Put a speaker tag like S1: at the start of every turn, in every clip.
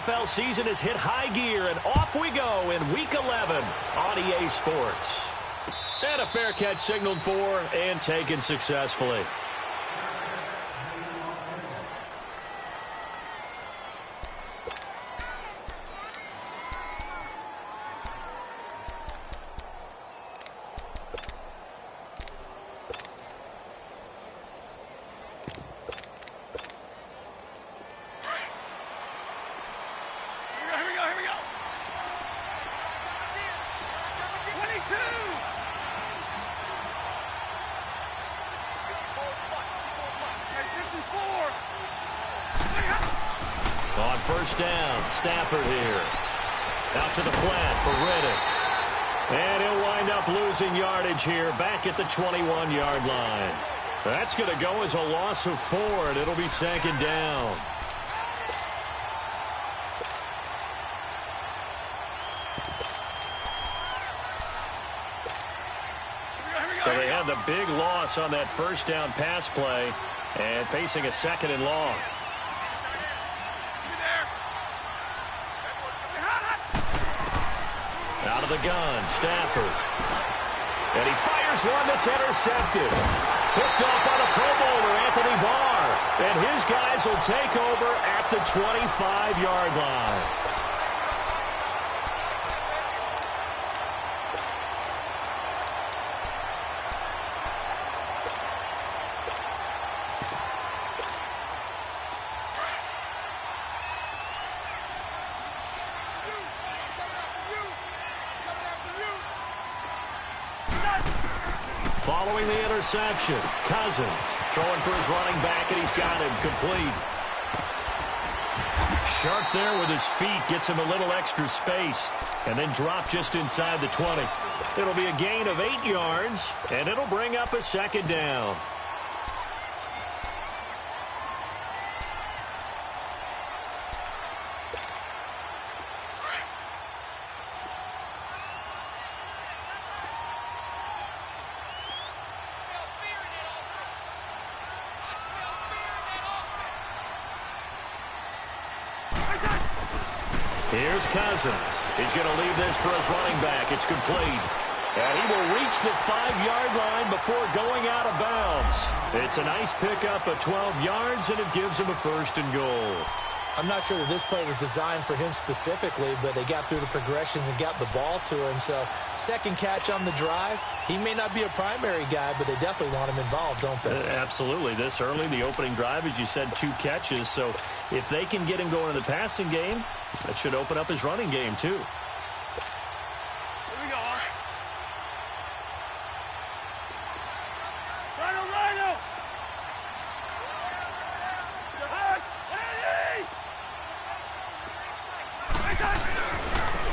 S1: NFL season has hit high gear, and off we go in Week 11 on EA Sports. And a fair catch signaled for and taken successfully.
S2: On first down, Stafford here. Out to the flat for Riddick.
S1: And he'll wind up losing yardage here back at the 21-yard line. That's going to go as a loss of 4, and it'll be second down. So they had the big loss on that first down pass play and facing a second and long. Out of the gun, Stafford. And he fires one that's intercepted. Picked up by the Pro Bowler, Anthony Barr. And his guys will take over at the 25-yard line. Following the interception, Cousins throwing for his running back, and he's got him complete. Sharp there with his feet, gets him a little extra space, and then drop just inside the 20. It'll be a gain of 8 yards, and it'll bring up a second down. Here's Cousins. He's going to leave this for his running back. It's complete. And he will reach the 5-yard line before going out of bounds. It's a nice pickup of 12 yards, and it gives him a first and goal.
S3: I'm not sure that this play was designed for him specifically, but they got through the progressions and got the ball to him. So, second catch on the drive. He may not be a primary guy, but they definitely want him involved, don't they?
S1: Absolutely. This early, the opening drive, as you said, 2 catches. So, if they can get him going in the passing game, that should open up his running game, too.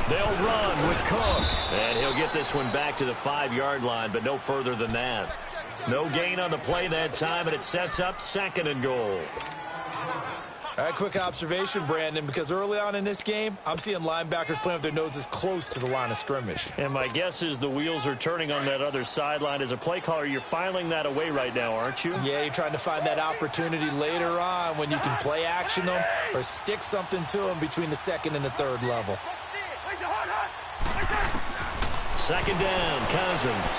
S1: They'll run with Cook, and he'll get this one back to the 5-yard line, but no further than that. No gain on the play that time, and it sets up second and goal.
S3: All right, quick observation, Brandon, because early on in this game, I'm seeing linebackers playing with their noses close to the line of scrimmage.
S1: And my guess is the wheels are turning on that other sideline. As a play caller, you're filing that away right now, aren't you?
S3: Yeah, you're trying to find that opportunity later on when you can play action them or stick something to them between the second and the third level.
S1: Second down, Cousins.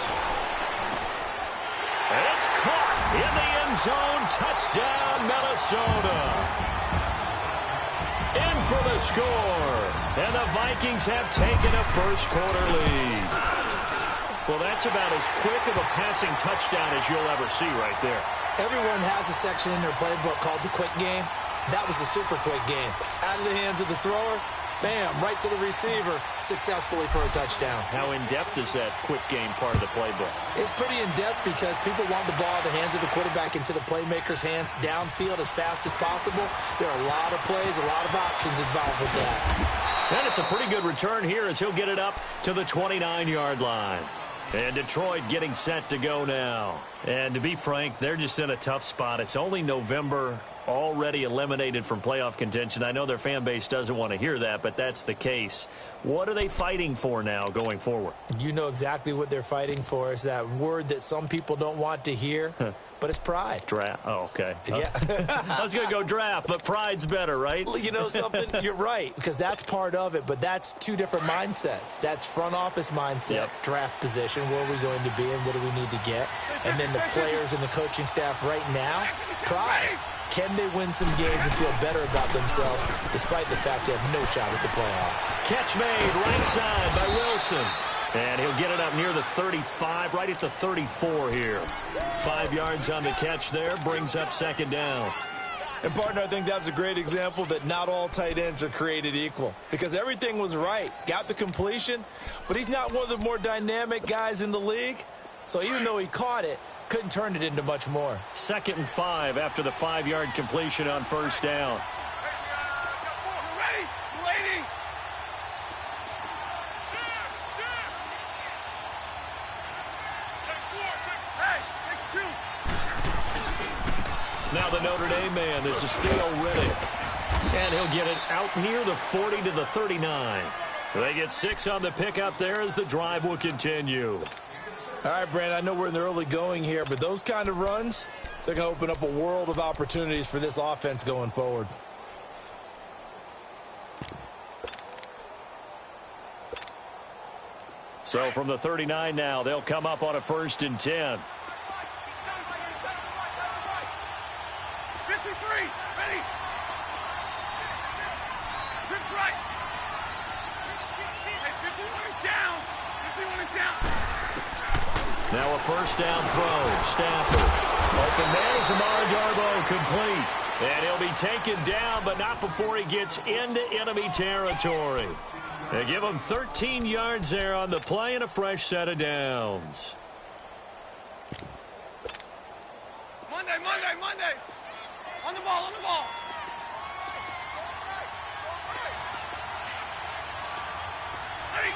S1: And it's caught in the end zone. Touchdown, Minnesota. In for the score. And the Vikings have taken a first-quarter lead. Well, that's about as quick of a passing touchdown as you'll ever see right there.
S3: Everyone has a section in their playbook called the quick game. That was a super quick game. Out of the hands of the thrower, bam, right to the receiver, successfully for a touchdown.
S1: How in-depth is that quick game part of the playbook?
S3: It's pretty in-depth because people want the ball in the hands of the quarterback into the playmaker's hands downfield as fast as possible. There are a lot of plays, a lot of options involved with that.
S1: And it's a pretty good return here as he'll get it up to the 29-yard line. And Detroit getting set to go now. And to be frank, they're just in a tough spot. It's only November, already eliminated from playoff contention. I know their fan base doesn't want to hear that, but that's the case. What are they fighting for now going forward?
S3: You know exactly what they're fighting for. Is that word that some people don't want to hear. but it's pride.
S1: Draft. Oh, okay.
S3: Yeah.
S1: I was going to go draft, but pride's better, right?
S3: You know something? You're right, because that's part of it, but that's two different mindsets. That's front office mindset, draft position, where are we going to be and what do we need to get? And then the players and the coaching staff right now, pride. Can they win some games and feel better about themselves despite the fact they have no shot at the playoffs?
S1: Catch made right side by Wilson. And he'll get it up near the 35, right at the 34 here. 5 yards on the catch there, brings up second down.
S4: And, partner, I think that's a great example that not all tight ends are created equal. Because everything was right. Got the completion, but he's not one of the more dynamic guys in the league. So even though he caught it, couldn't turn it into much more.
S1: 2nd and 5 after the 5-yard completion on first down. Now the Notre Dame man, this is Theo Riddick. And he'll get it out near the 40 to the 39. They get 6 on the pickup there as the drive will continue.
S4: All right, Brandon, I know we're in the early going here, but those kind of runs, they're going to open up a world of opportunities for this offense going forward.
S1: So from the 39 now, they'll come up on a 1st and 10. Now a first down throw. Stafford. Open man, Zamar Darbo complete. And he'll be taken down, but not before he gets into enemy territory. They give him 13 yards there on the play and a fresh set of downs.
S2: Monday. On the ball. Ready.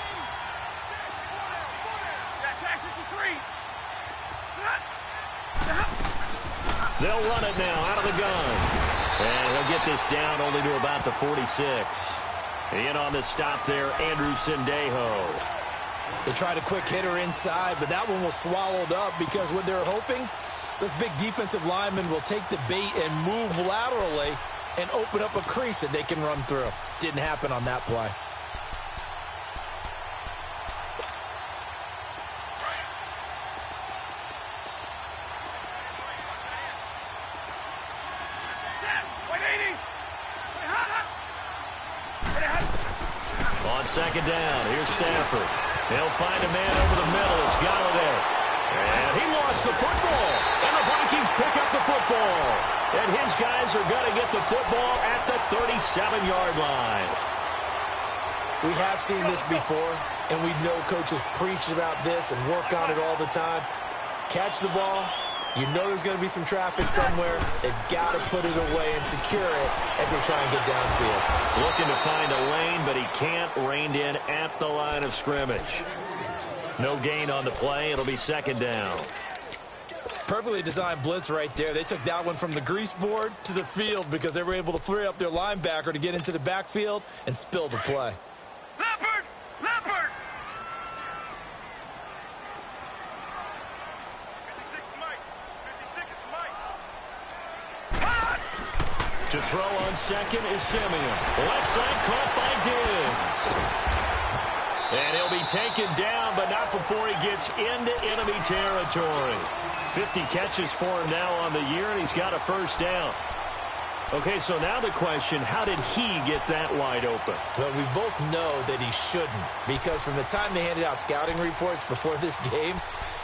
S1: They'll run it now out of the gun. And he'll get this down only to about the 46. In on the stop there, Andrew Sendejo.
S4: They tried a quick hitter inside, but that one was swallowed up because what they're hoping, those big defensive linemen will take the bait and move laterally and open up a crease that they can run through. Didn't happen on that play.
S1: On second down, here's Stafford. He'll find a man over the middle. It's Galladay. And he lost the football. And the Vikings pick up the football. And his guys are going to get the football at the 37-yard line.
S3: We have seen this before, and we know coaches preach about this and work on it all the time. Catch the ball. You know there's going to be some traffic somewhere. They've got to put it away and secure it as they try and get downfield.
S1: Looking to find a lane, but he can't. Reined in at the line of scrimmage. No gain on the play. It'll be second down.
S4: Perfectly designed blitz right there. They took that one from the grease board to the field because they were able to free up their linebacker to get into the backfield and spill the play.
S2: Leopard!
S1: To throw on second is Simeon. Left side caught by Diggs. And he'll be taken down, but not before he gets into enemy territory. 50 catches for him now on the year, and he's got a first down. Okay, so now the question, how did he get that wide open?
S3: Well, we both know that he shouldn't, because from the time they handed out scouting reports before this game,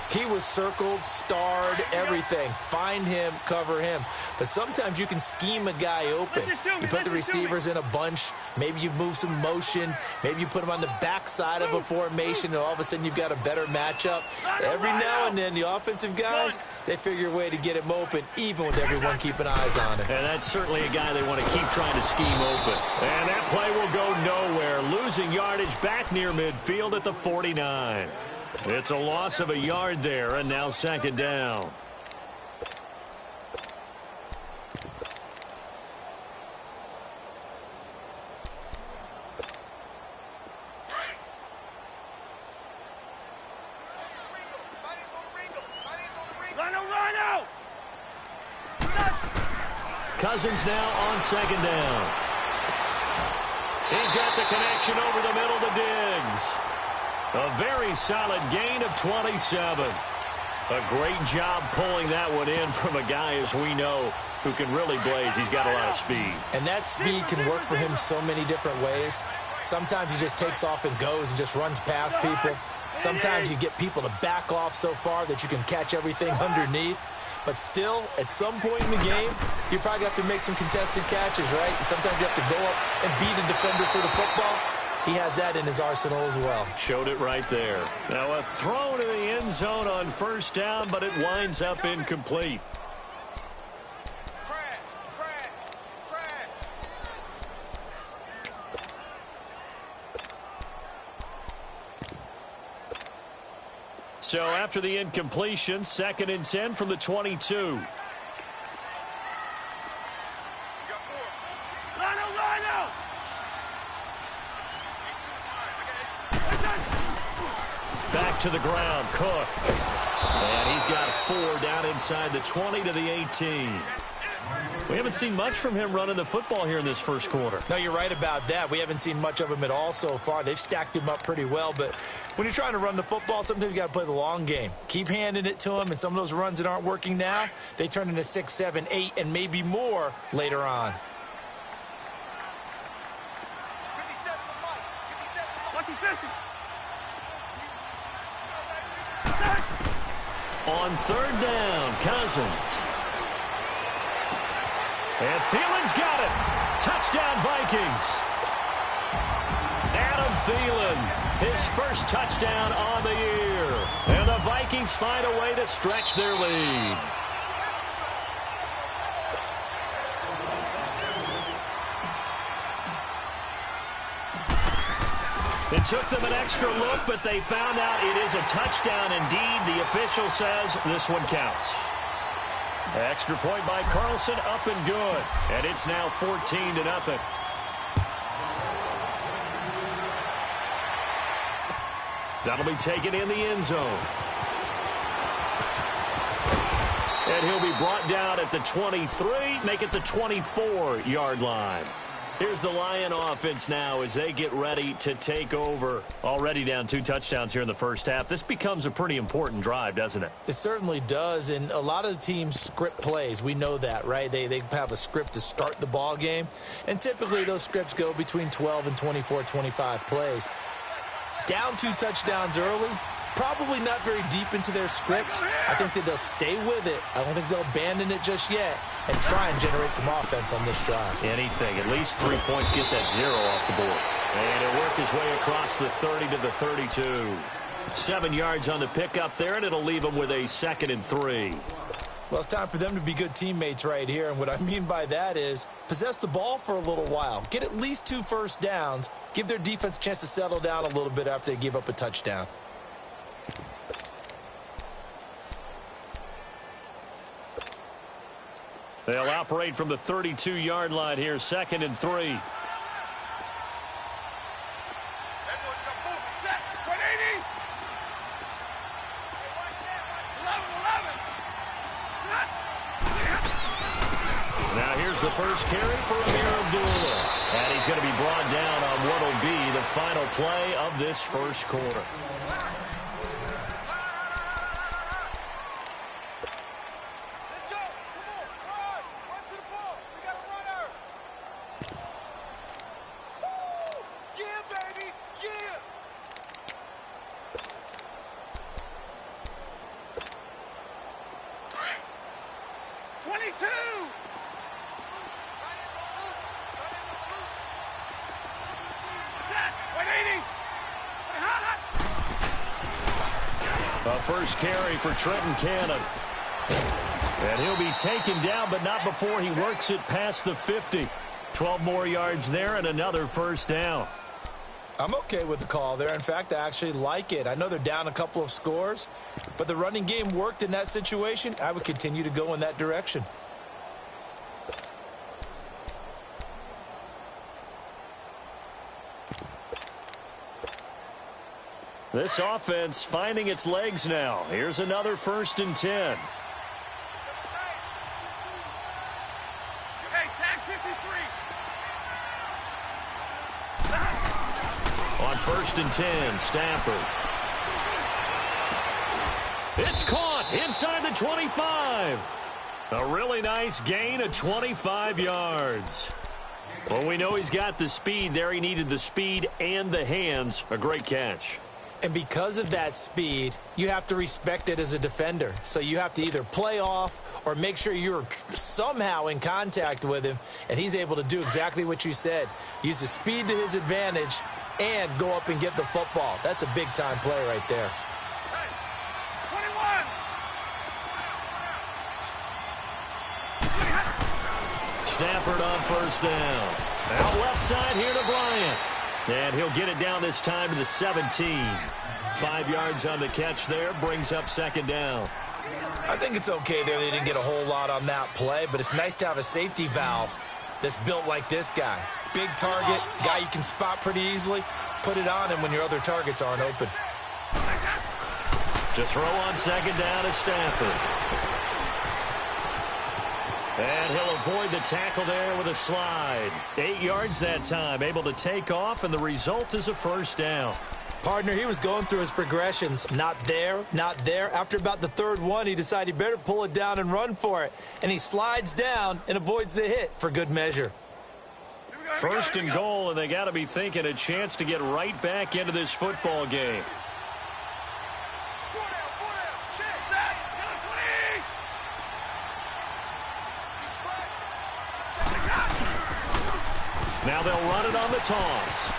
S3: he was circled, starred, everything. Find him, cover him. But sometimes you can scheme a guy open. You put the receivers in a bunch. Maybe you move some motion. Maybe you put them on the backside of a formation, and all of a sudden you've got a better matchup. Every now and then, the offensive guys, they figure a way to get him open, even with everyone keeping eyes on him.
S1: And that's certainly a guy they want to keep trying to scheme open. And that play will go nowhere. Losing yardage back near midfield at the 49. It's a loss of a yard there, and now second down.
S2: Rhino!
S1: Cousins now on second down. He's got the connection over the middle to Diggs. A very solid gain of 27. A great job pulling that one in from a guy, as we know, who can really blaze. He's got a lot of speed.
S3: And that speed can work for him so many different ways. Sometimes he just takes off and goes and just runs past people. Sometimes you get people to back off so far that you can catch everything underneath. But still, at some point in the game, you probably have to make some contested catches, right? Sometimes you have to go up and beat a defender for the football. He has that in his arsenal as well.
S1: Showed it right there. Now a throw to the end zone on first down, but it winds up incomplete. So after the incompletion, 2nd and 10 from the 22. Back to the ground, Cook. And he's got 4 down inside the 20 to the 18. We haven't seen much from him running the football here in this first quarter.
S3: No, you're right about that. We haven't seen much of him at all so far. They've stacked him up pretty well, but when you're trying to run the football, sometimes you got to play the long game. Keep handing it to him, and some of those runs that aren't working now, they turn into 6, 7, 8, and maybe more later on.
S1: On 3rd down, Cousins. And Thielen's got it. Touchdown, Vikings. Adam Thielen, his first touchdown on the year. And the Vikings find a way to stretch their lead. It took them an extra look, but they found out it is a touchdown indeed. The official says this one counts. Extra point by Carlson, up and good. And it's now 14-0. That'll be taken in the end zone. And he'll be brought down at the 23, make it the 24-yard line. Here's the Lion offense now as they get ready to take over. Already down 2 touchdowns here in the first half. This becomes a pretty important drive, doesn't it?
S3: It certainly does, and a lot of the teams script plays. We know that, right? They have a script to start the ball game, and typically those scripts go between 12 and 24, 25 plays. Down 2 touchdowns early, probably not very deep into their script. I think that they'll stay with it. I don't think they'll abandon it just yet and try and generate some offense on this drive.
S1: Anything. At least 3 points, get that 0 off the board. And it'll work his way across the 30 to the 32. 7 yards on the pickup there, and it'll leave them with a 2nd and 3.
S3: Well, it's time for them to be good teammates right here, and what I mean by that is possess the ball for a little while. Get at least 2 first downs. Give their defense a chance to settle down a little bit after they give up a touchdown.
S1: They'll operate from the 32-yard line here, 2nd and 3. Now here's the first carry for Amir Abdullah. And he's going to be brought down on what will be the final play of this first quarter. First carry for Trenton Cannon. And he'll be taken down, but not before he works it past the 50. 12 more yards there and another first down.
S3: I'm okay with the call there. In fact, I actually like it. I know they're down a couple of scores, but the running game worked in that situation. I would continue to go in that direction.
S1: This offense finding its legs now. Here's another 1st and 10.
S2: Hey,
S1: On 1st and 10, Stafford. It's caught inside the 25. A really nice gain of 25 yards. Well, we know he's got the speed there. He needed the speed and the hands. A great catch.
S3: And because of that speed, you have to respect it as a defender. So you have to either play off or make sure you're somehow in contact with him, and he's able to do exactly what you said. Use the speed to his advantage and go up and get the football. That's a big-time play right there.
S1: Stafford on 1st down. Out left side here to Bryant. And he'll get it down this time to the 17. 5 yards on the catch there. Brings up 2nd down.
S4: I think it's okay there. They didn't get a whole lot on that play, but it's nice to have a safety valve that's built like this guy. Big target, guy you can spot pretty easily. Put it on him when your other targets aren't open.
S1: To throw on 2nd down is Stafford. And he'll avoid the tackle there with a slide. 8 yards that time, able to take off, and the result is a 1st down.
S3: Partner, he was going through his progressions. Not there, not there. After about the 3rd one, he decided he better pull it down and run for it. And he slides down and avoids the hit for good measure.
S1: 1st and goal, and they got to be thinking a chance to get right back into this football game. Now they'll run it on the toss.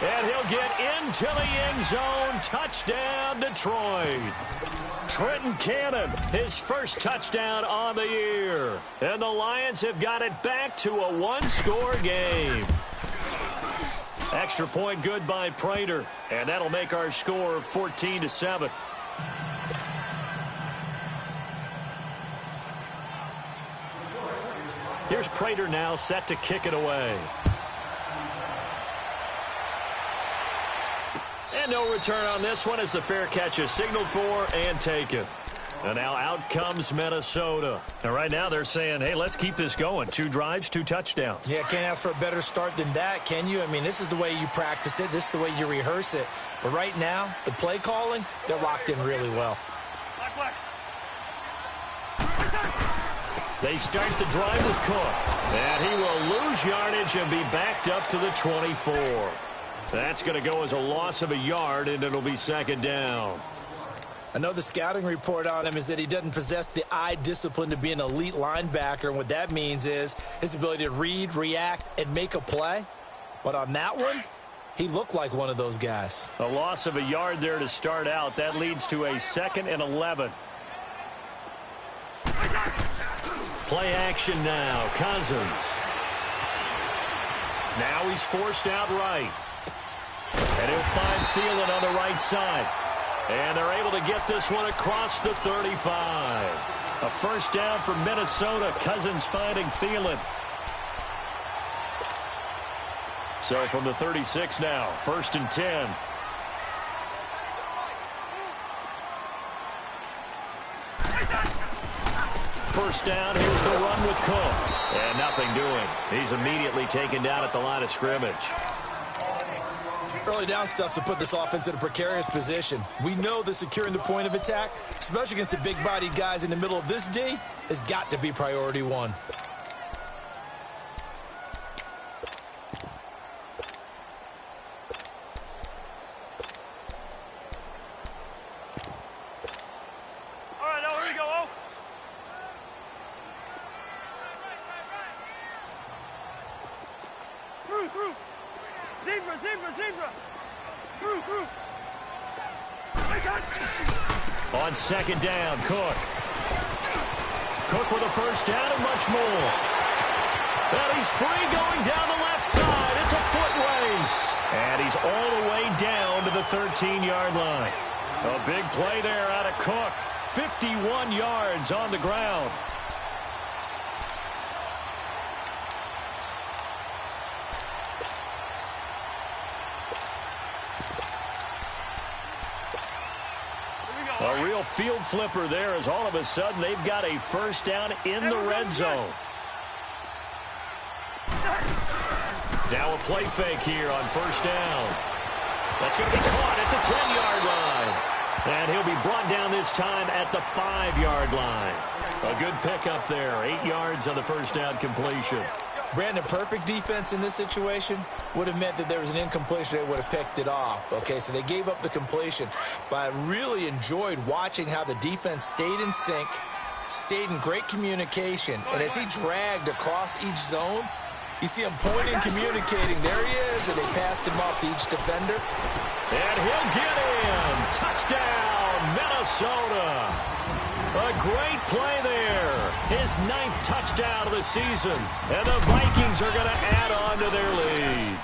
S1: And he'll get into the end zone. Touchdown, Detroit. Trenton Cannon, his first touchdown on the year. And the Lions have got it back to a 1-score game. Extra point good by Prater. And that'll make our score 14-7. Here's Prater now set to kick it away. And no return on this one as the fair catch is signaled for and taken. And now out comes Minnesota. And right now they're saying, hey, let's keep this going. 2 drives, 2 touchdowns.
S3: Yeah, can't ask for a better start than that, can you? I mean, this is the way you practice it. This is the way you rehearse it. But right now, the play calling, they're locked in really well.
S1: They start the drive with Cook. And he will lose yardage and be backed up to the 24. That's going to go as a loss of a yard, and it'll be 2nd down.
S3: I know the scouting report on him is that he doesn't possess the eye discipline to be an elite linebacker, and what that means is his ability to read, react, and make a play. But on that one, he looked like one of those guys.
S1: A loss of a yard there to start out. That leads to a 2nd and 11. Play action now. Cousins. Now he's forced out right. And he'll find Thielen on the right side. And they're able to get this one across the 35. A 1st down for Minnesota. Cousins finding Thielen. So from the 36 now, 1st and 10. First down, here's the run with Cook. And nothing doing. He's immediately taken down at the line of scrimmage.
S4: Early down stuff to put this offense in a precarious position. We know that securing the point of attack, especially against the big-bodied guys in the middle of this D, has got to be priority 1.
S1: On 2nd down, Cook. Cook with a 1st down and much more. And he's free going down the left side. It's a foot race. And he's all the way down to the 13-yard line. A big play there out of Cook. 51 yards on the ground. A real field flipper there as all of a sudden they've got a 1st down in the red zone. Now a play fake here on 1st down. That's going to be caught at the 10-yard line. And he'll be brought down this time at the 5-yard line. A good pickup there. 8 yards on the first down completion.
S4: Brandon, perfect defense in this situation would have meant that there was an incompletion. They would have picked it off. Okay, so they gave up the completion. But I really enjoyed watching how the defense stayed in sync, stayed in great communication. And as he dragged across each zone, you see him pointing, communicating. There he is, and they passed him off to each defender.
S1: And he'll get in. Touchdown, Minnesota. A great play there. His 9th touchdown of the season. And the Vikings are going to add on to their lead.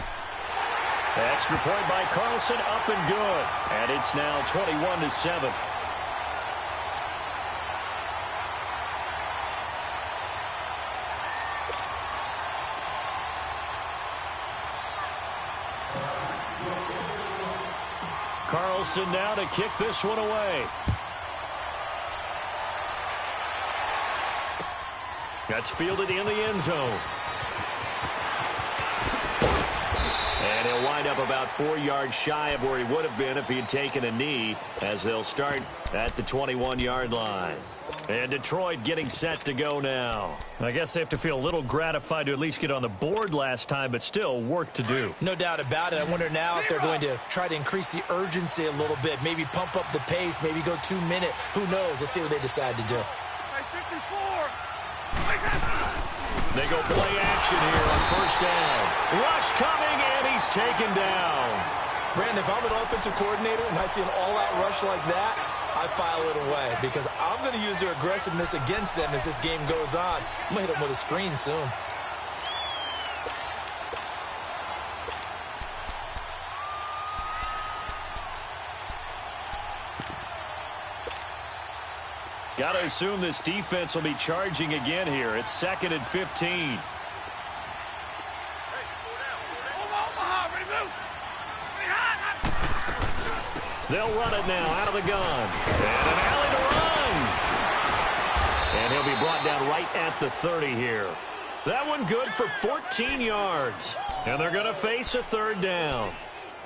S1: Extra point by Carlson, up and good. And it's now 21-7. Carlson now to kick this one away. That's fielded in the end zone. And he'll wind up about 4 yards shy of where he would have been if he had taken a knee, as they'll start at the 21-yard line. And Detroit getting set to go now. I guess they have to feel a little gratified to at least get on the board last time, but still work to do.
S4: No doubt about it. I wonder now if they're going to try to increase the urgency a little bit, maybe pump up the pace, maybe go 2 minute. Who knows? Let's see what they decide to do.
S1: They go play action here on first down. Rush coming, and he's taken down.
S4: Brandon, if I'm an offensive coordinator and I see an all-out rush like that, I file it away because I'm going to use their aggressiveness against them as this game goes on. I'm going to hit them with a screen soon.
S1: Got to assume this defense will be charging again here. It's 2nd and 15. They'll run it now out of the gun. And an alley to run. And he'll be brought down right at the 30 here. That one good for 14 yards. And they're going to face a 3rd down.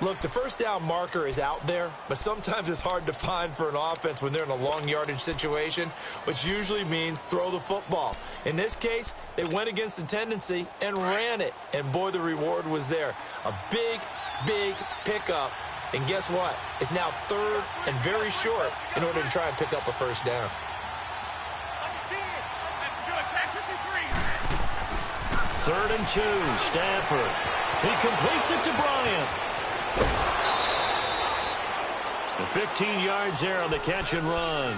S4: Look, the first down marker is out there, but sometimes it's hard to find for an offense when they're in a long yardage situation, which usually means throw the football. In this case, they went against the tendency and ran it. And boy, the reward was there. A big, big pickup. And guess what? It's now 3rd and very short in order to try and pick up a first down.
S1: 3rd and 2, Stafford. He completes it to Bryant. And 15 yards there on the catch and run.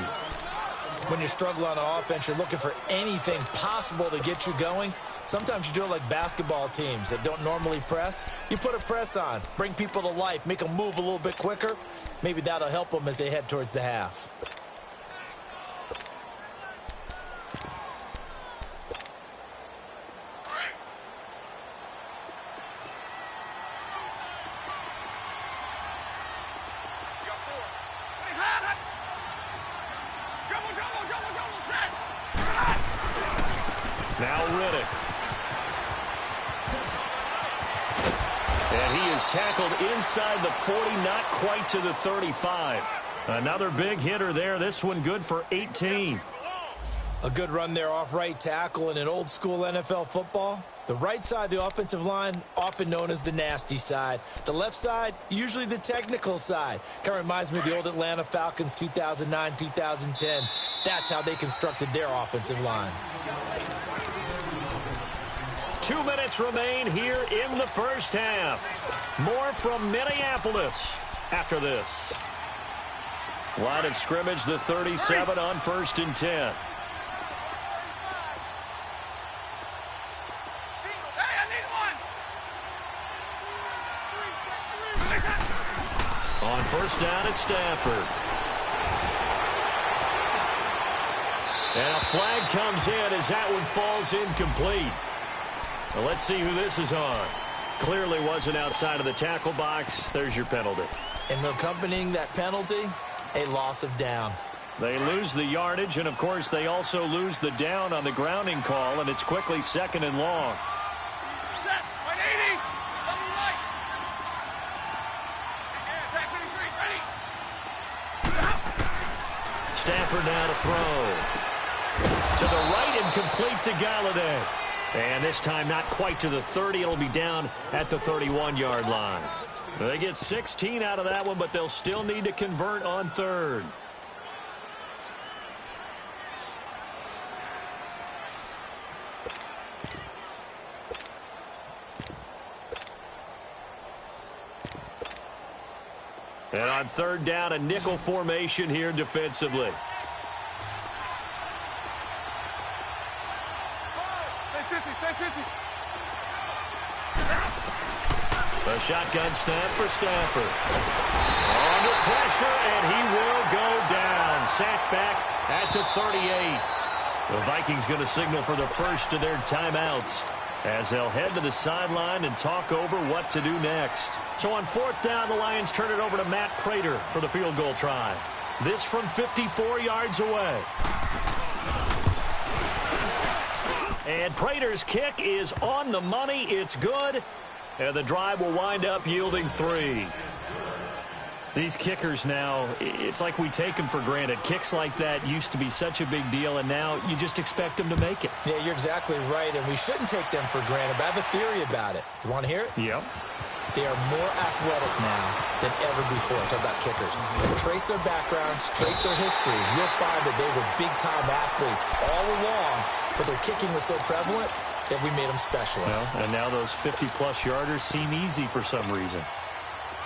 S4: When you struggle on offense, you're looking for anything possible to get you going. Sometimes you do it like basketball teams that don't normally press. You put a press on, bring people to life, make them move a little bit quicker. Maybe that'll help them as they head towards the half.
S1: Now Riddick. And he is tackled inside the 40, not quite to the 35. Another big hitter there. This one good for 18.
S4: A good run there off right tackle in an old school NFL football. The right side of the offensive line, often known as the nasty side. The left side, usually the technical side. Kind of reminds me of the old Atlanta Falcons 2009, 2010. That's how they constructed their offensive line.
S1: 2 minutes remain here in the first half. More from Minneapolis after this. Line of scrimmage, the 37 on 1st and 10. On first down at Stafford. And a flag comes in as that one falls incomplete. Well, let's see who this is on. Clearly wasn't outside of the tackle box. There's your penalty.
S4: And accompanying that penalty, a loss of down.
S1: They lose the yardage, and, of course, they also lose the down on the grounding call, and it's quickly 2nd and long. Stafford now to throw. To the right and complete to Galladay. And this time not quite to the 30. It'll be down at the 31-yard line. They get 16 out of that one, but they'll still need to convert on third. And on third down, a nickel formation here defensively. A shotgun snap for Stafford. Under pressure, and he will go down. Sacked back at the 38. The Vikings going to signal for the first of their timeouts as they'll head to the sideline and talk over what to do next. So on fourth down, the Lions turn it over to Matt Prater for the field goal try. This from 54 yards away. And Prater's kick is on the money. It's good. And the drive will wind up yielding 3. These kickers now, it's like we take them for granted. Kicks like that used to be such a big deal, and now you just expect them to make it.
S3: Yeah, you're exactly right, and we shouldn't take them for granted. But I have a theory about it. You want to hear it?
S1: Yep.
S3: They are more athletic now than ever before. Talk about kickers. Trace their backgrounds, trace their histories. You'll find that they were big-time athletes all along, but their kicking was so prevalent that we made them specialists.
S1: Well, and now those 50-plus yarders seem easy for some reason.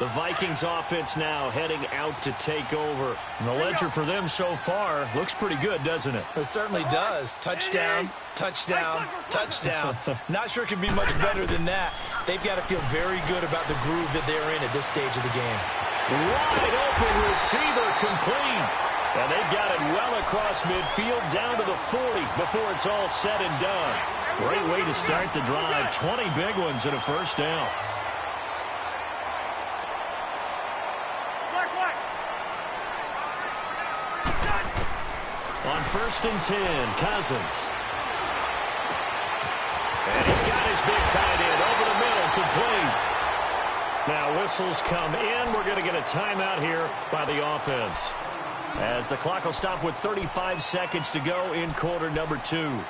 S1: The Vikings offense now heading out to take over. And the ledger for them so far looks pretty good, doesn't it?
S4: It certainly does. Touchdown, touchdown, touchdown. Not sure it can be much better than that. They've got to feel very good about the groove that they're in at this stage of the game.
S1: Wide open receiver complete. And they've got it well across midfield down to the 40 before it's all said and done. Great way to start the drive. 20 big ones and a first down. On first and 10, Cousins. And he's got his big tight end over the middle, complete. Now whistles come in. We're going to get a timeout here by the offense, as the clock will stop with 35 seconds to go in quarter number 2.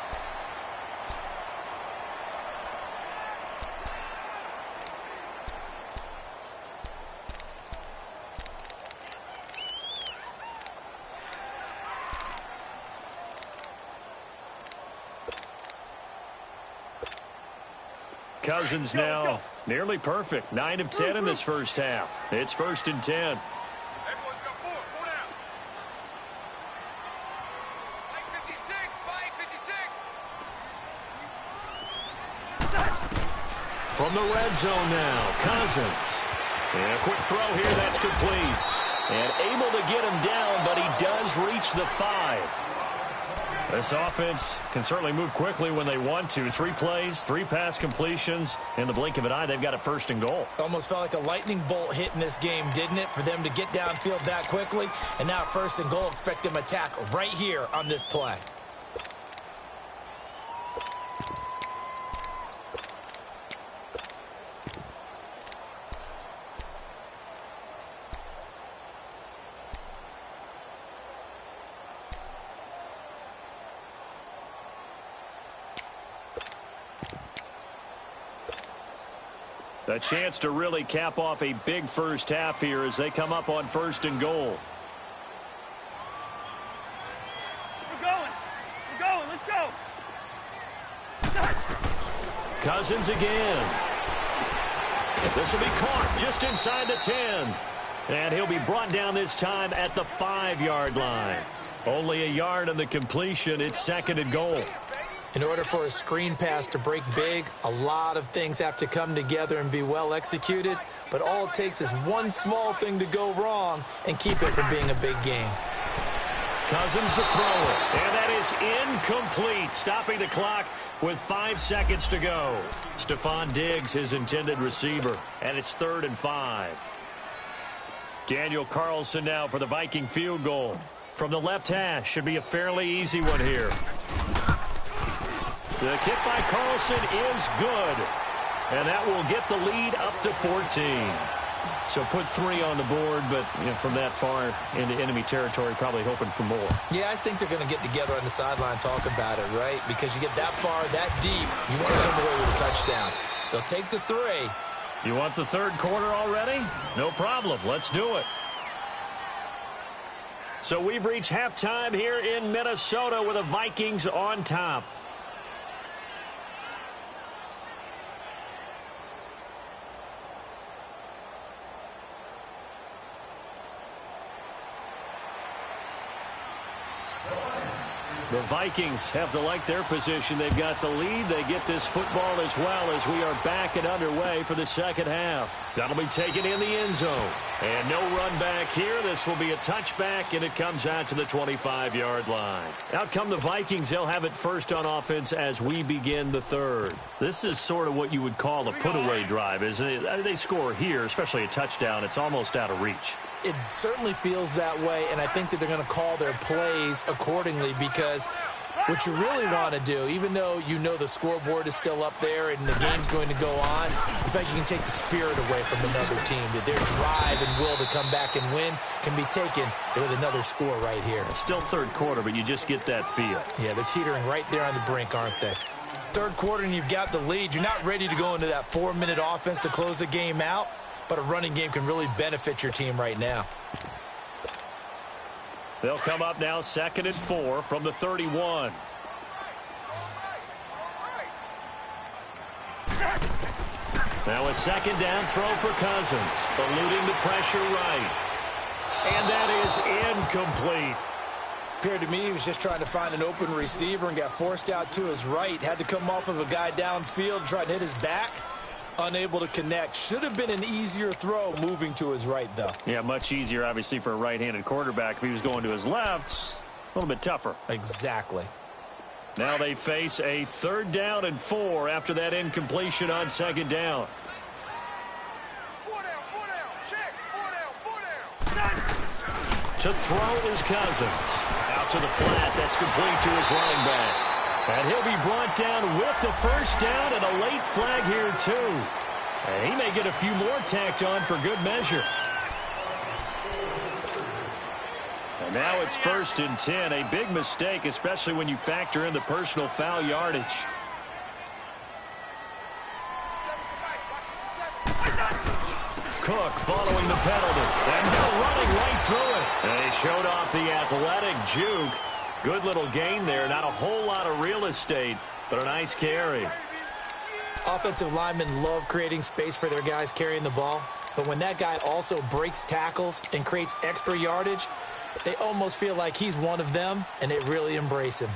S1: Cousins now nearly perfect. 9 of 10 in this first half. It's first and 10. From the red zone now, Cousins. And a quick throw here, that's complete. And able to get him down, but he does reach the 5. This offense can certainly move quickly when they want to. 3 plays, 3 pass completions. In the blink of an eye, they've got it first and goal.
S3: Almost felt like a lightning bolt hit in this game, didn't it? For them to get downfield that quickly. And now first and goal, expect them to attack right here on this play.
S1: A chance to really cap off a big first half here as they come up on first and goal.
S2: We're going, let's go.
S1: Cousins again. This will be caught just inside the 10. And he'll be brought down this time at the 5-yard line. Only a yard on the completion. It's second and goal.
S3: In order for a screen pass to break big, a lot of things have to come together and be well executed. But all it takes is one small thing to go wrong and keep it from being a big game.
S1: Cousins the thrower. And that is incomplete. Stopping the clock with 5 seconds to go. Stephon Diggs, his intended receiver. And it's 3rd and 5. Daniel Carlson now for the Viking field goal. From the left hash, should be a fairly easy one here. The kick by Carlson is good. And that will get the lead up to 14. So put 3 on the board, but from that far into enemy territory, probably hoping for more.
S3: Yeah, I think they're going to get together on the sideline, talk about it, right? Because you get that far, that deep, you want to come away with a touchdown. They'll take the 3.
S1: You want the third quarter already? No problem. Let's do it. So we've reached halftime here in Minnesota with the Vikings on top. The Vikings have to like their position. They've got the lead. They get this football as well as we are back and underway for the second half. That'll be taken in the end zone. And no run back here. This will be a touchback, and it comes out to the 25-yard line. Out come the Vikings. They'll have it first on offense as we begin the third. This is sort of what you would call a put-away drive, isn't it? I mean, they score here, especially a touchdown. It's almost out of reach.
S3: It certainly feels that way, and I think that they're going to call their plays accordingly because what you really want to do, even though you know the scoreboard is still up there and the game's going to go on, in fact, you can take the spirit away from another team. That their drive and will to come back and win can be taken with another score right here.
S1: It's still third quarter, but you just get that feel.
S3: Yeah, they're teetering right there on the brink, aren't they?
S4: Third quarter and you've got the lead. You're not ready to go into that 4-minute offense to close the game out. But a running game can really benefit your team right now.
S1: They'll come up now 2nd and 4 from the 31. Now a second down throw for Cousins. Eluding the pressure right. And that is incomplete.
S4: Appeared to me he was just trying to find an open receiver and got forced out to his right. Had to come off of a guy downfield, trying to hit his back. Unable to connect. Should have been an easier throw moving to his right, though.
S1: Yeah, much easier, obviously, for a right-handed quarterback. If he was going to his left, a little bit tougher.
S4: Exactly.
S1: Now they face a 3rd down and 4 after that incompletion on 2nd down.
S2: 4 down, 4 down. Check. 4 down, 4 down.
S1: To throw is Cousins. Out to the flat. That's complete to his running back. And he'll be brought down with the first down and a late flag here, too. And he may get a few more tacked on for good measure. And now it's 1st and 10. A big mistake, especially when you factor in the personal foul yardage. Cook following the penalty. And now running right through it. And he showed off the athletic juke. Good little gain there. Not a whole lot of real estate, but a nice carry.
S3: Offensive linemen love creating space for their guys carrying the ball. But when that guy also breaks tackles and creates extra yardage, they almost feel like he's one of them, and they really embrace him.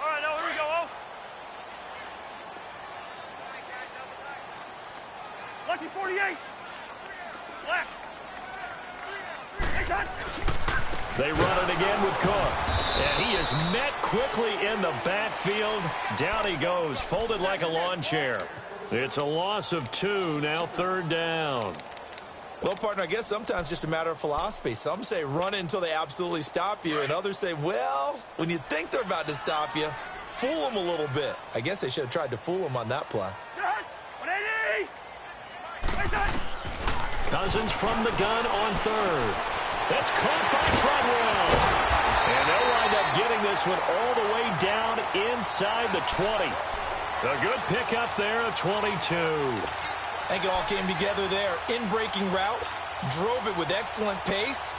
S2: All right, now here we go. Lucky 48. Left.
S1: They run it again with Cook. And he is met quickly in the backfield. Down he goes, folded like a lawn chair. It's a loss of 2, now 3rd down.
S4: Well, partner, I guess sometimes just a matter of philosophy. Some say run it until they absolutely stop you, and others say, well, when you think they're about to stop you, fool them a little bit. I guess they should have tried to fool them on that play.
S2: 180.
S1: Cousins from the gun on 3rd. That's caught by Treadwell. And they'll wind up getting this one all the way down inside the 20. A good pickup there at 22.
S4: I think it all came together there. In-breaking route, drove it with excellent pace.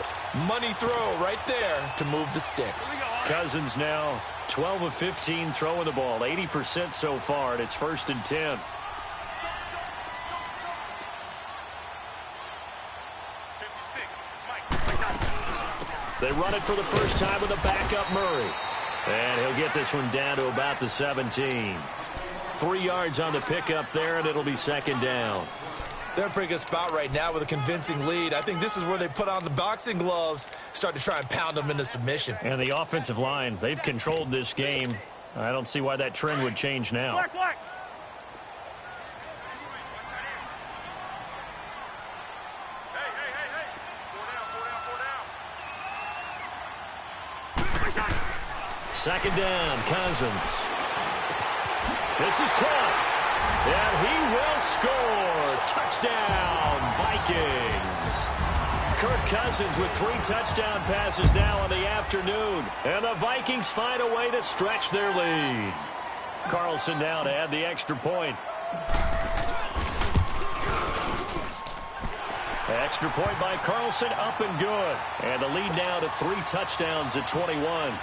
S4: Money throw right there to move the sticks.
S1: Cousins now 12 of 15 throwing the ball, 80% so far, and it's 1st and 10. They run it for the first time with a backup Murray. And he'll get this one down to about the 17. 3 yards on the pickup there, and it'll be 2nd down.
S4: They're in a pretty good spot right now with a convincing lead. I think this is where they put on the boxing gloves, start to try and pound them into submission.
S1: And the offensive line, they've controlled this game. I don't see why that trend would change now.
S2: Black, black.
S1: Second down, Cousins. This is caught. And he will Touchdown, Vikings. Kirk Cousins with 3 touchdown passes now in the afternoon. And the Vikings find a way to stretch their lead. Carlson now to add the extra point. Extra point by Carlson, up and good. And the lead now to 3 touchdowns at 21.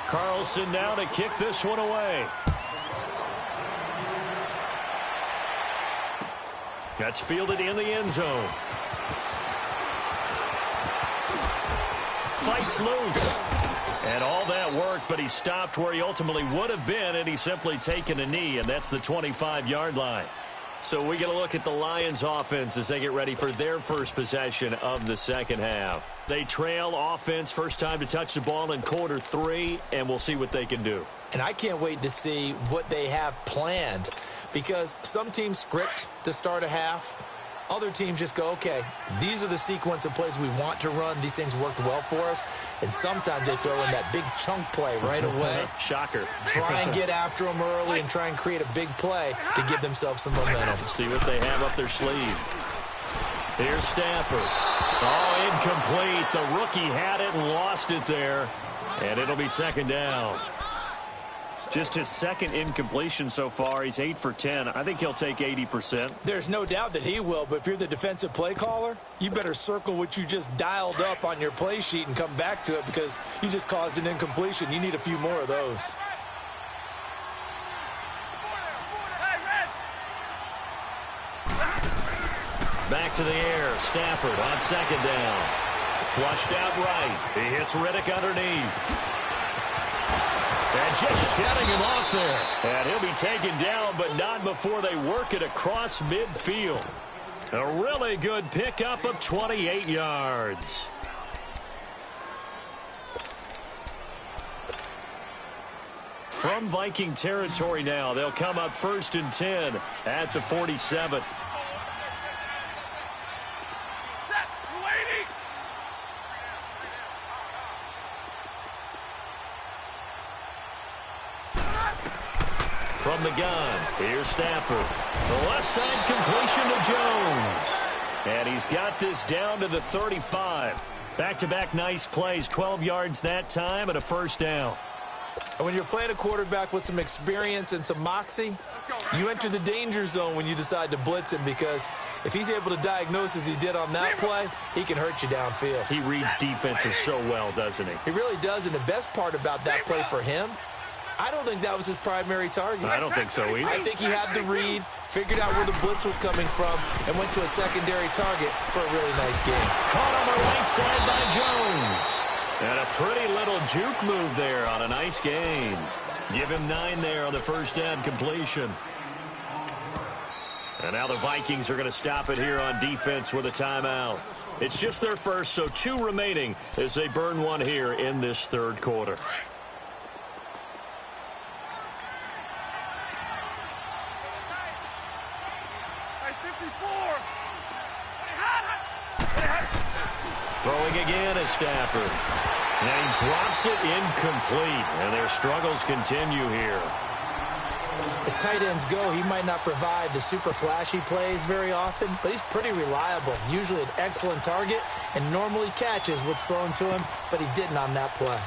S1: Carlson now to kick this one away. That's fielded in the end zone. Fights loose. And all that work, but he stopped where he ultimately would have been, and he's simply taken a knee, and that's the 25-yard line. So we get a look at the Lions offense as they get ready for their first possession of the second half. They trail offense, first time to touch the ball in quarter 3, and we'll see what they can do.
S3: And I can't wait to see what they have planned, because some teams script to start a half. Other teams just go, okay, these are the sequence of plays we want to run. These things worked well for us. And sometimes they throw in that big chunk play right away.
S1: Shocker.
S3: Try and get after them early and try and create a big play to give themselves some momentum.
S1: See what they have up their sleeve. Here's Stafford. Oh, incomplete. The rookie had it and lost it there. And it'll be second down. Just his second incompletion so far. He's 8 for 10. I think he'll take 80%.
S4: There's no doubt that he will, but if you're the defensive play caller, you better circle what you just dialed up on your play sheet and come back to it, because you just caused an incompletion. You need a few more of those.
S1: Back to the air. Stafford on second down. Flushed out right. He hits Riddick underneath. And just shedding him off there. And he'll be taken down, but not before they work it across midfield. A really good pickup of 28 yards. From Viking territory now, they'll come up 1st and 10 at the 47. From the gun, here's Stafford. The left side completion to Jones. And he's got this down to the 35. Back-to-back nice plays, 12 yards that time and a first down.
S4: And when you're playing a quarterback with some experience and some moxie, you enter the danger zone when you decide to blitz him, because if he's able to diagnose as he did on that play, he can hurt you downfield.
S1: He reads defenses so well, doesn't he?
S4: He really does, and the best part about that play for him, I don't think that was his primary target.
S1: I don't think so either.
S4: I think he had the read, figured out where the blitz was coming from, and went to a secondary target for a really nice game.
S1: Caught on the right side by Jones. And a pretty little juke move there on a nice gain. Give him 9 there on the first down completion. And now the Vikings are going to stop it here on defense with a timeout. It's just their first, so 2 remaining as they burn one here in this third quarter. Throwing again is Stafford. And he drops it incomplete. And their struggles continue here.
S3: As tight ends go, he might not provide the super flashy plays very often, but he's pretty reliable. Usually an excellent target and normally catches what's thrown to him, but he didn't on that play.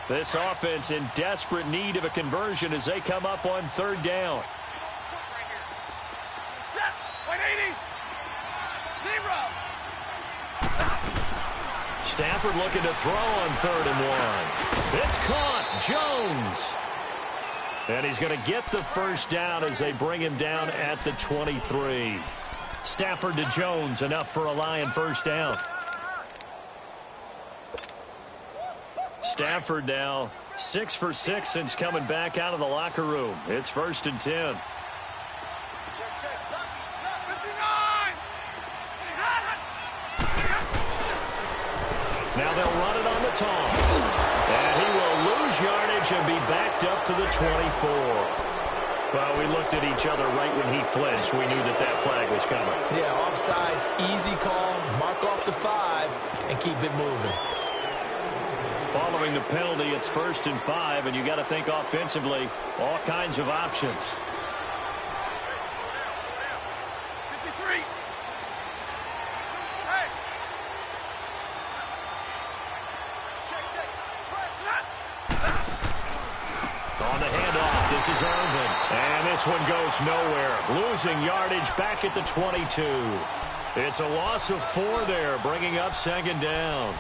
S1: This offense in desperate need of a conversion as they come up on third down. Stafford looking to throw on 3rd and 1. It's caught. Jones. And he's going to get the first down as they bring him down at the 23. Stafford to Jones, enough for a Lion first down. Stafford now 6 for 6 since coming back out of the locker room. It's 1st and 10. Now they'll run it on the toss. And he will lose yardage and be backed up to the 24. Well, we looked at each other right when he flinched. We knew that that flag was coming.
S3: Yeah, offsides, easy call, mark off the 5, and keep it moving.
S1: Ball Following the penalty, it's 1st and 5, and you got to think offensively, all kinds of options. On the handoff, this is Irvin. And this one goes nowhere. Losing yardage back at the 22. It's a loss of 4 there, bringing up 2nd down.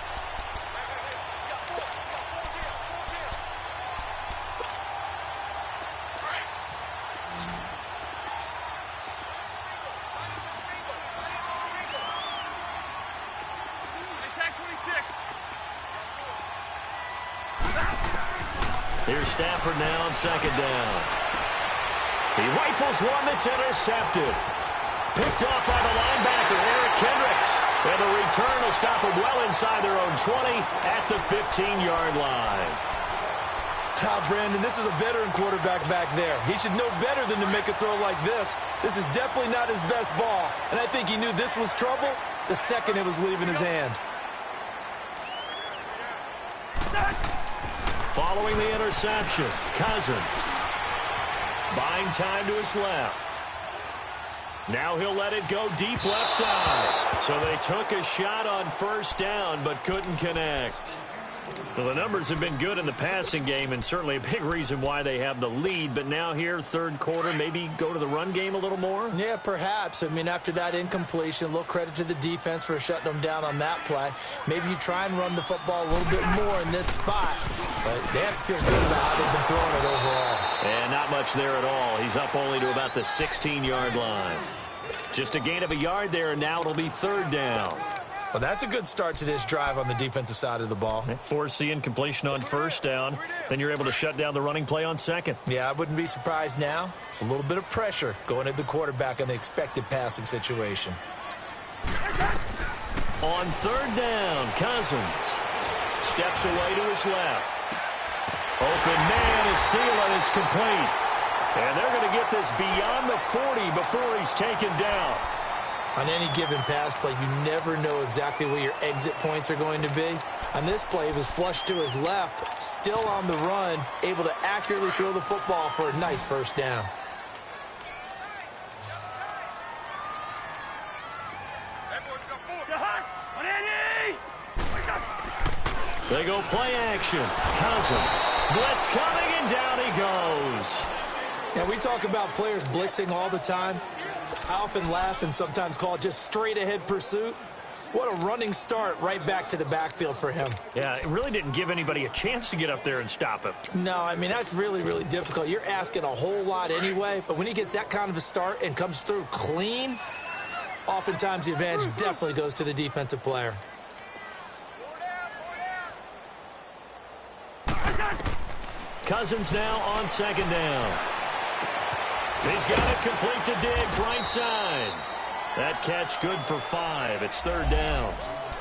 S1: Here's Stafford now on 2nd down. He rifles one that's intercepted. Picked up by the linebacker, Eric Kendricks. And the return will stop them well inside their own 20 at the 15-yard line.
S4: Brandon, this is a veteran quarterback back there. He should know better than to make a throw like this. This is definitely not his best ball. And I think he knew this was trouble the second it was leaving his hand.
S1: Following the interception, Cousins. Buying time to his left. Now he'll let it go deep left side. So they took a shot on 1st down but couldn't connect. Well, the numbers have been good in the passing game and certainly a big reason why they have the lead. But now here, 3rd quarter, maybe go to the run game a little more?
S3: Yeah, perhaps. I mean, after that incompletion, a little credit to the defense for shutting them down on that play. Maybe you try and run the football a little bit more in this spot. But they have to feel good about how they've been throwing it overall.
S1: And not much there at all. He's up only to about the 16-yard line. Just a gain of a yard there, and now it'll be 3rd down.
S4: Well, that's a good start to this drive on the defensive side of the ball.
S1: Force the incompletion on 1st down. Then you're able to shut down the running play on 2nd.
S4: Yeah, I wouldn't be surprised now. A little bit of pressure going at the quarterback in the expected passing situation.
S1: On 3rd down, Cousins steps away to his left. Open man is Thielen. It's complete. And they're going to get this beyond the 40 before he's taken down.
S3: On any given pass play, you never know exactly where your exit points are going to be. On this play, he was flushed to his left, still on the run, able to accurately throw the football for a nice 1st down.
S1: They go play action. Cousins. Blitz coming, and down he goes.
S3: Now, we talk about players blitzing all the time. I often laugh and sometimes call it just straight-ahead pursuit. What a running start right back to the backfield for him.
S1: Yeah, it really didn't give anybody a chance to get up there and stop him.
S3: No, I mean, that's really, really difficult. You're asking a whole lot anyway, but when he gets that kind of a start and comes through clean, oftentimes the advantage definitely goes to the defensive player.
S1: Cousins now on 2nd down. He's got it complete to Diggs, right side. That catch good for 5. It's 3rd down.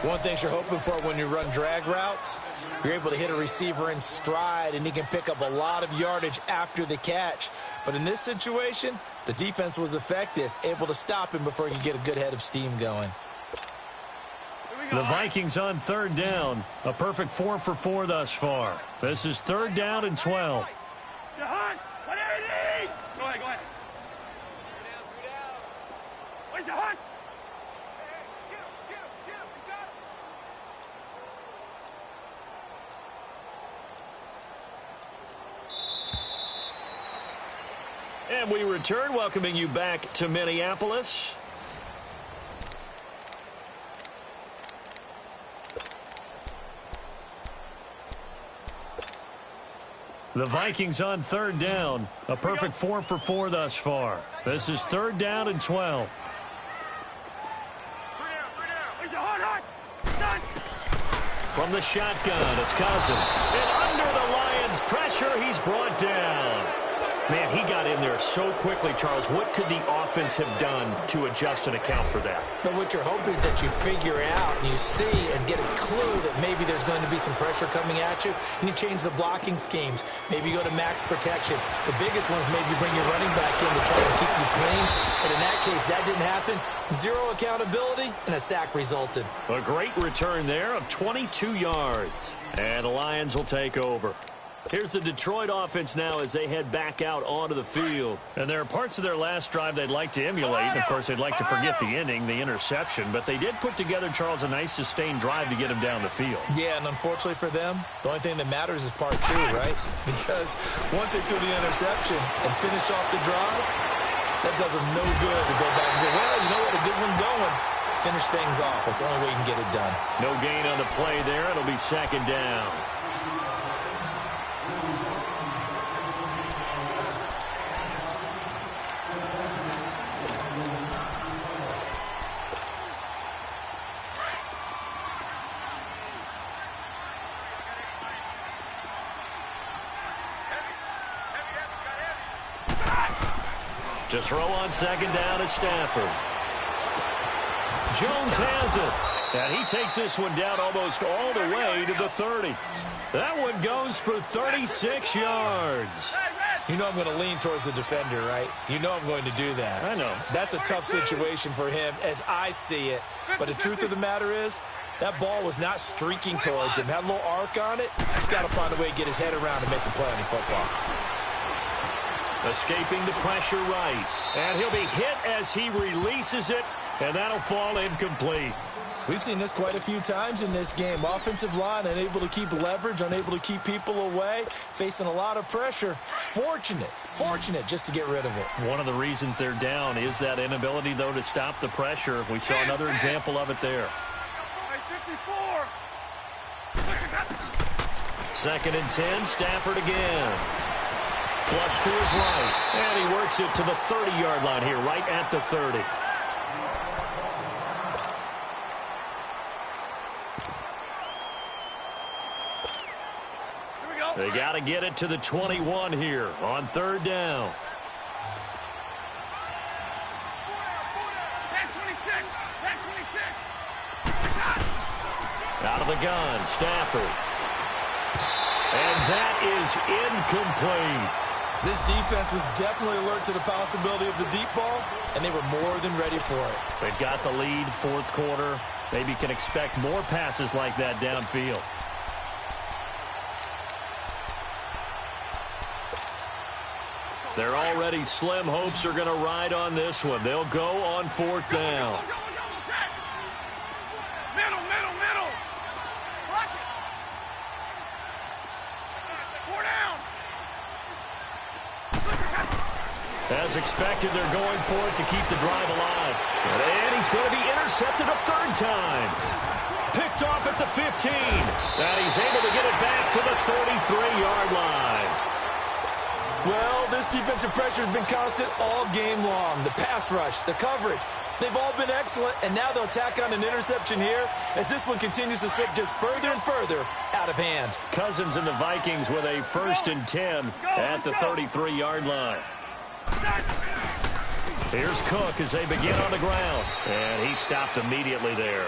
S4: One thing you're hoping for when you run drag routes, you're able to hit a receiver in stride, and he can pick up a lot of yardage after the catch. But in this situation, the defense was effective, able to stop him before he could get a good head of steam going.
S1: The Vikings on 3rd down. A perfect 4 for 4 thus far. This is 3rd down and 12. And we return, welcoming you back to Minneapolis. The Vikings on 3rd down. A perfect 4 for 4 thus far. This is 3rd down and 12. From the shotgun, it's Cousins. And under the Lions' pressure, he's brought down. Man, he got in there so quickly, Charles. What could the offense have done to adjust and account for that?
S3: But what you're hoping is that you figure out and you see and get a clue that maybe there's going to be some pressure coming at you, and you change the blocking schemes. Maybe you go to max protection. The biggest ones, maybe you bring your running back in to try and keep you clean. But in that case, that didn't happen. Zero accountability, and a sack resulted.
S1: A great return there of 22 yards. And the Lions will take over. Here's the Detroit offense now as they head back out onto the field. And there are parts of their last drive they'd like to emulate. And, of course, they'd like to forget the ending, the interception. But they did put together, Charles, a nice sustained drive to get him down the field.
S4: Yeah, and unfortunately for them, the only thing that matters is part two, right? Because once they threw the interception and finished off the drive, that does them no good to go back and say, well, you know what, a good one going. Finish things off. That's the only way you can get it done.
S1: No gain on the play there. It'll be second down. To throw on second down is Stafford. Jones has it. And he takes this one down almost all the way to the 30. That one goes for 36 yards.
S4: You know I'm going to lean towards the defender, right? You know I'm going to do that.
S1: I know.
S4: That's a tough situation for him as I see it. But the truth of the matter is, that ball was not streaking towards him. Had a little arc on it. He's got to find a way to get his head around and make the play on the football.
S1: Escaping the pressure right. And he'll be hit as he releases it, and that'll fall incomplete.
S4: We've seen this quite a few times in this game. Offensive line unable to keep leverage, unable to keep people away, facing a lot of pressure. Fortunate just to get rid of it.
S1: One of the reasons they're down is that inability, though, to stop the pressure. We saw another example of it there. 2nd and 10, Stafford again. Flush to his right, and he works it to the 30-yard line here, right at the 30. They got to get it to the 21 here on 3rd down. Out of the gun, Stafford. And that is incomplete.
S4: This defense was definitely alert to the possibility of the deep ball, and they were more than ready for it.
S1: They've got the lead, 4th quarter. Maybe can expect more passes like that downfield. They're already slim hopes are going to ride on this one. They'll go on 4th down. As expected, they're going for it to keep the drive alive. And he's going to be intercepted a 3rd time. Picked off at the 15. And he's able to get it back to the 33-yard line.
S4: Well, this defensive pressure has been constant all game long. The pass rush, the coverage, they've all been excellent, and now they'll tack on an interception here as this one continues to slip just further and further out of hand.
S1: Cousins and the Vikings with a 1st and 10 at the 33-yard line. Here's Cook as they begin on the ground, and he stopped immediately there.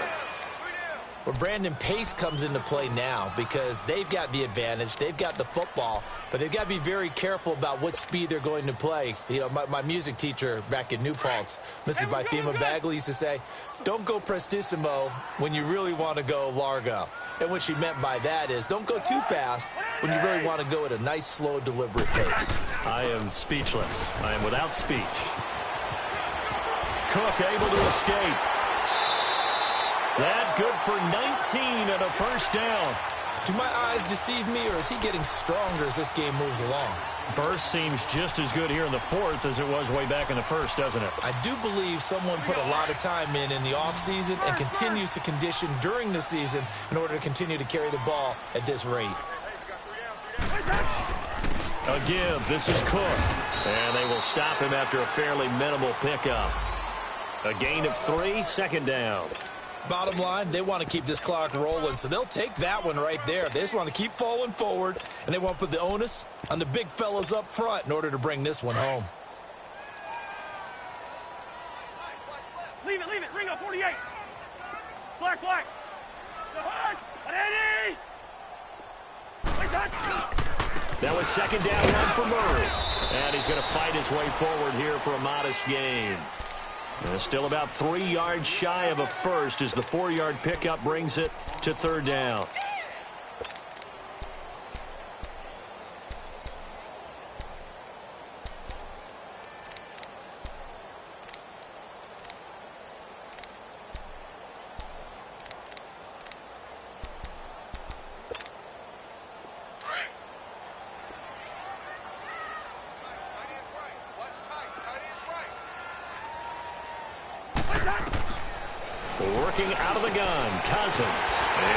S3: Well, Brandon, pace comes into play now because they've got the advantage. They've got the football, but they've got to be very careful about what speed they're going to play. You know, my music teacher back in New Paltz, Mrs. Bythema Bagley, used to say, don't go prestissimo when you really want to go largo. And what she meant by that is don't go too fast when you really want to go at a nice, slow, deliberate pace.
S1: I am speechless. I am without speech. Cook able to escape. That good for 19 and a 1st down.
S3: Do my eyes deceive me, or is he getting stronger as this game moves along?
S1: Burst seems just as good here in the 4th as it was way back in the 1st, doesn't it?
S3: I do believe someone put a lot of time in the offseason and continues to condition during the season in order to continue to carry the ball at this rate.
S1: A give. This is Cook. And they will stop him after a fairly minimal pickup. A gain of 3, 2nd down.
S4: Bottom line, they want to keep this clock rolling, so they'll take that one right there. They just want to keep falling forward, and they want to put the onus on the big fellas up front in order to bring this one home.
S2: Leave it. Ring up 48. Black. Ready.
S1: That was second down one for Murray. And he's going to fight his way forward here for a modest gain. Still about 3 yards shy of a first as the 4-yard pickup brings it to third down. Working out of the gun, Cousins.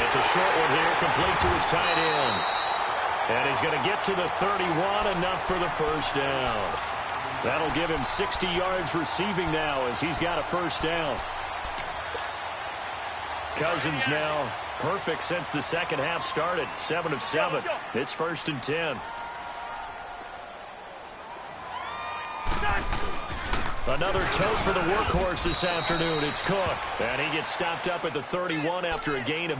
S1: It's a short one here, complete to his tight end. And he's going to get to the 31, enough for the first down. That'll give him 60 yards receiving now as he's got a first down. Cousins now perfect since the second half started, 7 of 7. It's 1st and 10. Another tote for the workhorse this afternoon. It's Cook. And he gets stopped up at the 31 after a gain of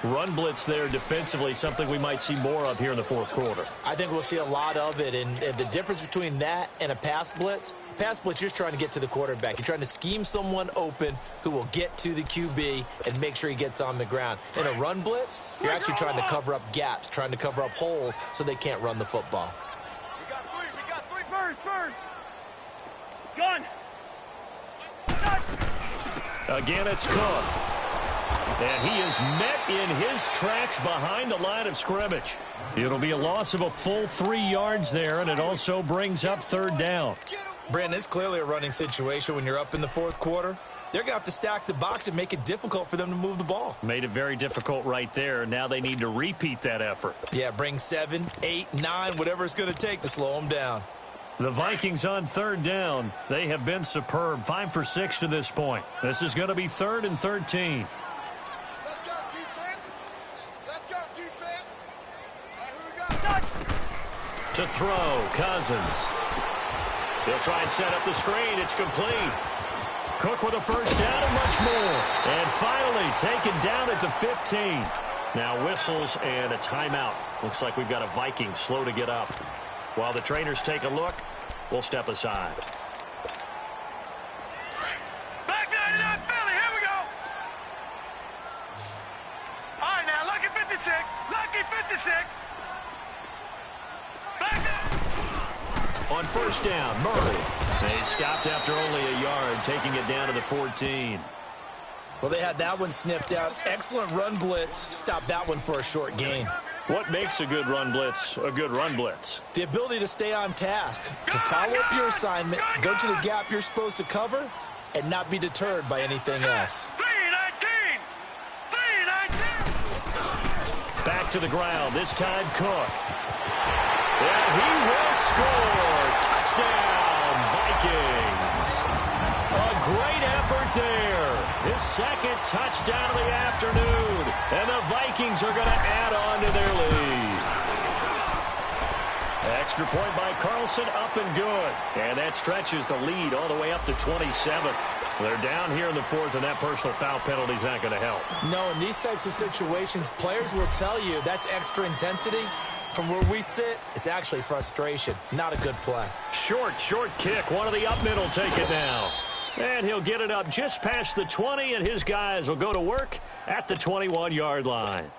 S1: run blitz there defensively, something we might see more of here in the fourth quarter.
S3: I think we'll see a lot of it, and the difference between that and a pass blitz, you're just trying to get to the quarterback. You're trying to scheme someone open who will get to the QB and make sure he gets on the ground. In a run blitz, you're actually trying to cover up gaps, trying to cover up holes so they can't run the football.
S2: We got three. Birds. Gun.
S1: Again, it's Cook. And he is met in his tracks behind the line of scrimmage. It'll be a loss of a full 3 yards there, and it also brings up third down.
S4: Brandon, it's clearly a running situation when you're up in the fourth quarter. They're going to have to stack the box and make it difficult for them to move the ball.
S1: Made it very difficult right there. Now they need to repeat that effort.
S4: Yeah, bring 7, 8, 9, whatever it's going to take to slow them down.
S1: The Vikings on third down. They have been superb. 5 for 6 to this point. This is going to be 3rd and 13.
S2: Let's go, defense. Who we got?
S1: To throw, Cousins. He'll try and set up the screen. It's complete. Cook with a first down and much more. And finally taken down at the 15. Now whistles and a timeout. Looks like we've got a Viking slow to get up. While the trainers take a look, we'll step aside.
S2: Back 99 Philly, here we go. All right, now, lucky 56. Back up.
S1: On first down, Murray. They stopped after only a yard, taking it down to the 14.
S4: Well, they had that one sniffed out. Excellent run blitz. Stopped that one for a short gain.
S1: What makes a good run blitz a good run blitz?
S4: The ability to stay on task, to follow up your assignment, go to the gap you're supposed to cover, and not be deterred by anything else.
S2: 3-19.
S1: Back to the ground, this time Cook. And he will score. Touchdown, Vikings. A great effort there. His second touchdown of the afternoon. And the Vikings are going to add on to their lead. Extra point by Carlson, up and good. And that stretches the lead all the way up to 27. They're down here in the fourth, and that personal foul penalty is not going to help.
S3: No, in these types of situations, players will tell you that's extra intensity. From where we sit, it's actually frustration. Not a good play.
S1: Short kick. One of the up mid will take it now. And he'll get it up just past the 20, and his guys will go to work at the 21-yard line.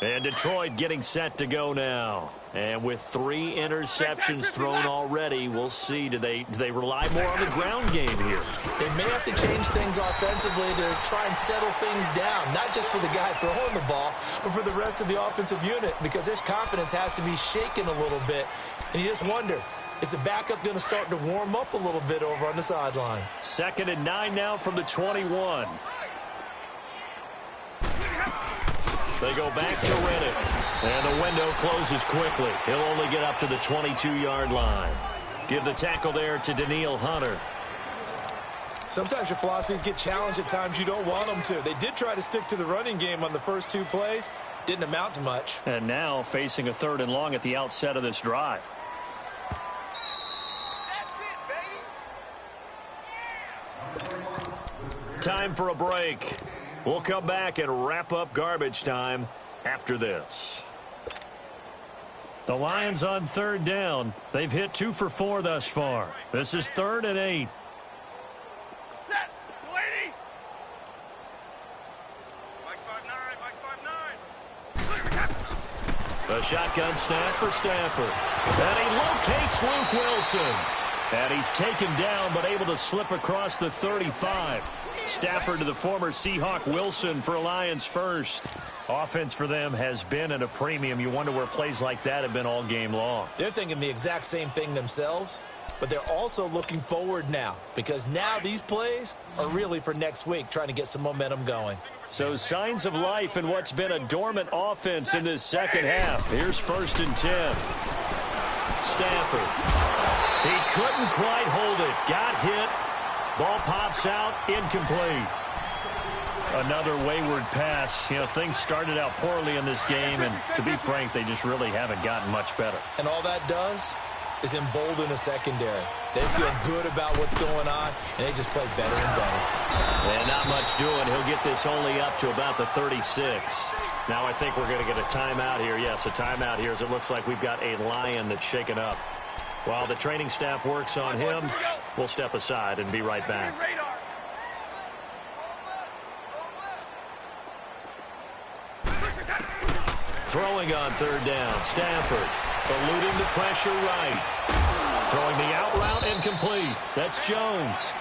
S1: And Detroit getting set to go now. And with 3 interceptions thrown already, we'll see. Do they rely more on the ground game here?
S3: They may have to change things offensively to try and settle things down, not just for the guy throwing the ball, but for the rest of the offensive unit, because their confidence has to be shaken a little bit. And you just wonder, is the backup going to start to warm up a little bit over on the sideline?
S1: 2nd and 9 now from the 21. They go back to Reddick. And the window closes quickly. He'll only get up to the 22-yard line. Give the tackle there to Daniil Hunter.
S4: Sometimes your philosophies get challenged at times you don't want them to. They did try to stick to the running game on the first 2 plays. Didn't amount to much.
S1: And now facing a 3rd and long at the outset of this drive. Time for a break. We'll come back and wrap up garbage time after this. The Lions on 3rd down. They've hit 2 for 4 thus far. This is 3rd and 8.
S2: Set. 280. Mike 5'9".
S1: The shotgun snap for Stafford. And he locates Luke Wilson. And he's taken down but able to slip across the 35. Stafford to the former Seahawk Wilson for Lions first. Offense for them has been at a premium. You wonder where plays like that have been all game long.
S3: They're thinking the exact same thing themselves, but they're also looking forward now because now these plays are really for next week, trying to get some momentum going.
S1: So signs of life in what's been a dormant offense in this second half. Here's 1st and 10. Stafford. He couldn't quite hold it. Got hit. Ball pops out, incomplete. Another wayward pass. You know, things started out poorly in this game, and to be frank, they just really haven't gotten much better.
S3: And all that does is embolden a secondary. They feel good about what's going on, and they just play better and better.
S1: And not much doing. He'll get this only up to about the 36. Now I think we're going to get a timeout here. Yes, a timeout here as it looks like we've got a Lion that's shaken up. While the training staff works on him, we'll step aside and be right back. Throwing on 3rd down, Stafford eluding the pressure right. Throwing the out route incomplete. That's Jones.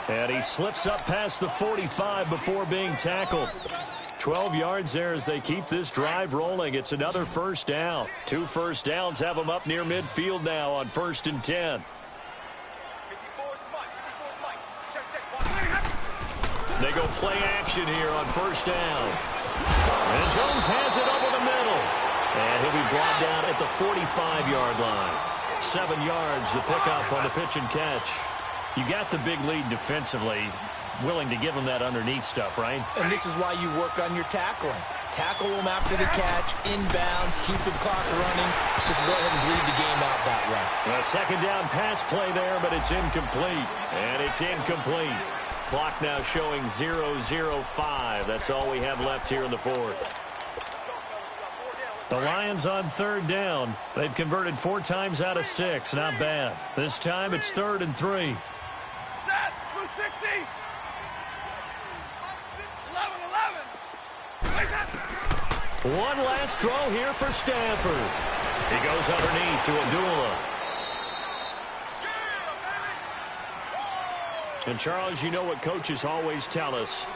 S1: And he slips up past the 45 before being tackled. 12 yards there as they keep this drive rolling. It's another 1st down. 2 first downs have them up near midfield now on 1st and 10. They go play action here on 1st down. And Jones has it over the middle. And he'll be brought down at the 45-yard line. 7 yards, the pickup on the pitch and catch. You got the big lead defensively. Willing to give them that underneath stuff, right?
S3: And this is why you work on your tackling. Tackle them after the catch, inbounds, keep the clock running. Just go ahead and bleed the game out that way.
S1: A 2nd down pass play there, but it's incomplete. And it's incomplete. Clock now showing 0-0-5. That's all we have left here in the 4th. The Lions on 3rd down. They've converted 4 times out of 6. Not bad. This time it's 3rd and 3.
S2: Set. 260. 11.
S1: One last throw here for Stafford. He goes underneath to Abdullah. And, Charles, you know what coaches always tell us.